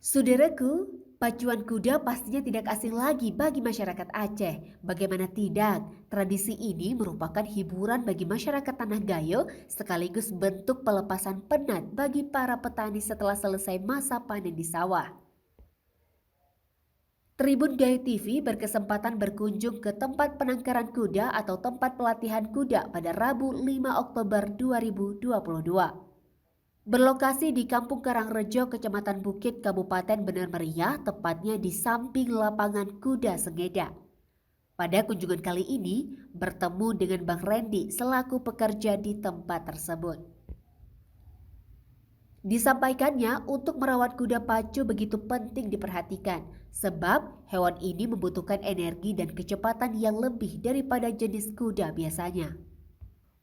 Saudaraku, pacuan kuda pastinya tidak asing lagi bagi masyarakat Aceh. Bagaimana tidak, tradisi ini merupakan hiburan bagi masyarakat Tanah Gayo sekaligus bentuk pelepasan penat bagi para petani setelah selesai masa panen di sawah. Tribun Gayo TV berkesempatan berkunjung ke tempat penangkaran kuda atau tempat pelatihan kuda pada Rabu 5 Oktober 2022. Berlokasi di Kampung Karangrejo, Kecamatan Bukit, Kabupaten Benar Meriah, tepatnya di samping lapangan kuda Sengeda. Pada kunjungan kali ini, bertemu dengan Bang Randy selaku pekerja di tempat tersebut. Disampaikannya untuk merawat kuda pacu begitu penting diperhatikan, sebab hewan ini membutuhkan energi dan kecepatan yang lebih daripada jenis kuda biasanya.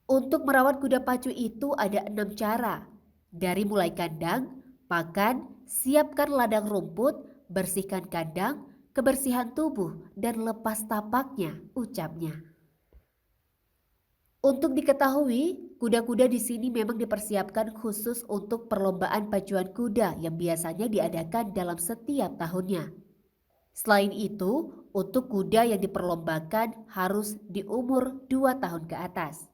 Untuk merawat kuda pacu itu ada 6 cara. Dari mulai kandang, pakan, siapkan ladang rumput, bersihkan kandang, kebersihan tubuh, dan lepas tapaknya, ucapnya. Untuk diketahui, kuda-kuda di sini memang dipersiapkan khusus untuk perlombaan pacuan kuda yang biasanya diadakan dalam setiap tahunnya. Selain itu, untuk kuda yang diperlombakan harus di umur 2 tahun ke atas.